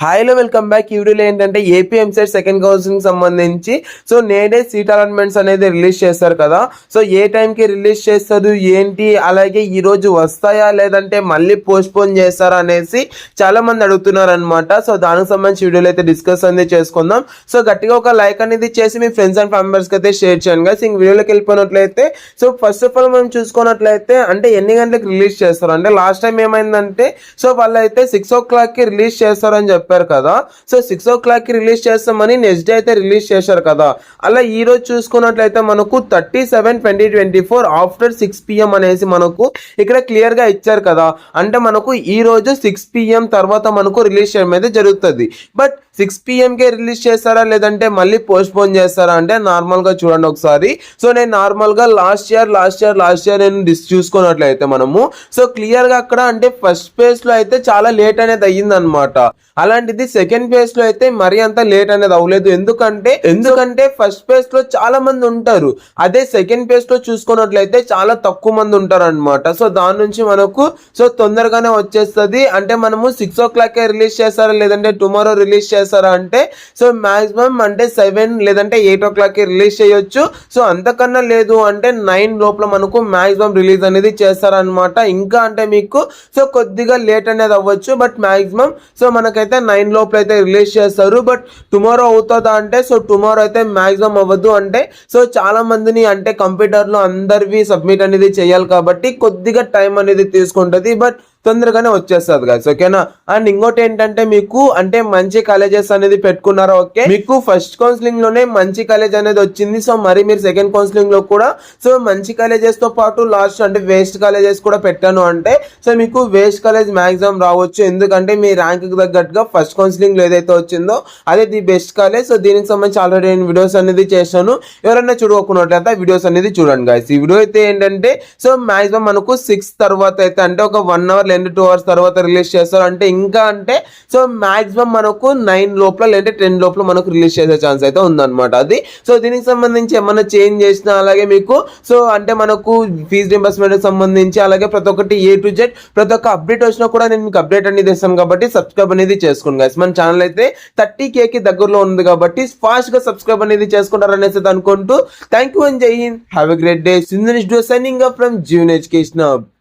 హాయ్లో welcome back. ఈ వీడియోలో ఏంటంటే ఏపీ ఎంసెట్ సెకండ్ కౌన్సిలింగ్ సంబంధించి నేడే సీట్ అలాట్మెంట్స్ అనేది రిలీజ్ చేస్తారు కదా. ఏ టైంకి రిలీజ్ చేస్తారు ఏంటి, అలాగే ఈ రోజు వస్తాయా లేదంటే మళ్ళీ పోస్ట్ పోన్ చేస్తారా అనేసి చాలా మంది అడుగుతున్నారు అనమాట. దానికి సంబంధించి వీడియోలో అయితే డిస్కస్ అనేది చేసుకుందాం. గట్టిగా ఒక లైక్ అనేది చేసి మీ ఫ్రెండ్స్ అండ్ ఫ్యామిలీస్కి అయితే షేర్ చేయండి guys. ఇంక వీడియోలోకి వెళ్ళిపోయినట్లయితే ఫస్ట్ ఆఫ్ ఆల్ మనం చూసుకున్నట్లయితే అంటే ఎన్ని గంటలకు రిలీజ్ చేస్తారు అంటే లాస్ట్ టైం ఏమైందంటే వాళ్ళు అయితే 6 o'clock కి రిలీజ్ చేస్తారని చెప్పారు కదా. 6 o'clock కి రిలీజ్ చేస్తామని నెక్స్ట్ డే అయితే రిలీజ్ చేశారు కదా. అలా ఈ రోజు చూసుకున్నట్లయితే మనకు 37/2024 ఆఫ్టర్ 6 PM అనేసి మనకు ఇక్కడ క్లియర్ గా ఇచ్చారు కదా. అంటే మనకు ఈ రోజు 6 PM తర్వాత మనకు రిలీజ్ చేయడం అయితే జరుగుతుంది. బట్ 6 PM కే రిలీజ్ చేస్తారా లేదంటే మళ్ళీ పోస్ట్ పోన్ చేస్తారా అంటే నార్మల్ గా చూడండి ఒకసారి. నేను నార్మల్ గా లాస్ట్ ఇయర్ నేను చూసుకున్నట్లయితే మనము క్లియర్ గా అక్కడ అంటే ఫస్ట్ ఫేజ్ లో అయితే చాలా లేట్ అనేది అయ్యింది అనమాట. అలాంటిది సెకండ్ ఫేజ్ లో అయితే మరీ అంత లేట్ అనేది అవ్వలేదు. ఎందుకంటే ఫస్ట్ ఫేజ్ లో చాలా మంది ఉంటారు, అదే సెకండ్ ఫేజ్ లో చూసుకున్నట్లయితే చాలా తక్కువ మంది ఉంటారు అనమాట. దాని నుంచి మనకు తొందరగానే వచ్చేస్తుంది. అంటే మనము 6 o'clock రిలీజ్ చేస్తారా లేదంటే టుమారో రిలీజ్ చేస్తారా అంటే మాక్సిమం అంటే 7 లేదంటే 8 o'clock రిలీజ్ చేయొచ్చు. అంతకన్నా లేదు అంటే 9 లోపల మనకు మాక్సిమం రిలీజ్ అనేది చేస్తారనమాట. ఇంకా అంటే మీకు కొద్దిగా లేట్ అనేది అవ్వచ్చు, బట్ మాక్సిమం మనకైతే 9 లోపల అయితే రిలీజ్ చేస్తారు. బట్ టుమారో అవుతుందా అంటే టుమారో అయితే మాక్సిమం అవ్వదు. అంటే చాలా మందిని అంటే కంప్యూటర్ లో అందరివి సబ్మిట్ అనేది చేయాలి కాబట్టి కొద్దిగా టైం అనేది తీసుకుంటది, బట్ తొందరగానే వచ్చేస్తుంది గాయ్స్, ఓకేనా. అండ్ ఇంకోటి ఏంటంటే మీకు అంటే మంచి కాలేజెస్ అనేది పెట్టుకున్నారా, ఓకే. మీకు ఫస్ట్ కౌన్సిలింగ్ లోనే మంచి కాలేజ్ అనేది వచ్చింది. మరి మీరు సెకండ్ కౌన్సిలింగ్ లో కూడా మంచి కాలేజెస్ తో పాటు లాస్ట్ అంటే వేస్ట్ కాలేజెస్ కూడా పెట్టాను అంటే మీకు వేస్ట్ కాలేజ్ మాక్సిమం రావచ్చు. ఎందుకంటే మీ ర్యాంక్ కి తగ్గట్టుగా ఫస్ట్ కౌన్సిలింగ్ లో ఏదైతే వచ్చిందో అదే ది బెస్ట్ కాలేజ్. దీనికి సంబంధించి ఆల్రెడీ నేను వీడియోస్ అనేది చేశాను. ఎవరైనా చూడకున్నట్లయితే వీడియోస్ అనేది చూడండి గాయ్స్. ఈ వీడియో అయితే ఏంటంటే మాక్సిమం మనకు 6 తర్వాత అయితే అంటే ఒక 1 hour 2 hours తర్వాత రిలీజ్ చేస్తారు. అంటే ఇంకా అంటే మాక్సిమం మనకు 9 లోపల లేదంటే 10 లోపల మనకు రిలీజ్ చేసే ఛాన్స్ అయితే ఉందన్నమాట. అది దీనికి సంబంధించి ఏమన్నా చేంజ్ చేసినా అలాగే మీకు అంటే మనకు ఫీజు రింబర్స్మెంట్ సంబంధించి అలాగే ప్రతి ఒక్కటి A to Z ప్రతి ఒక్క అప్డేట్ వచ్చినా కూడా నేను మీకు అప్డేట్ అనేది ఇస్తాను కాబట్టి సబ్స్క్రైబ్ అనేది చేసుకోండి గైస్. మన ఛానల్ అయితే 30K కి దగ్గరలో ఉంది కాబట్టి ఫాస్ట్ గా సబ్స్క్రైబ్ అనేది చేసుకుంటారు అనేసి అనుకుంటూ థ్యాంక్ యూ అండ్ జై Hind. Have a great day. Signing up from Jeevan education.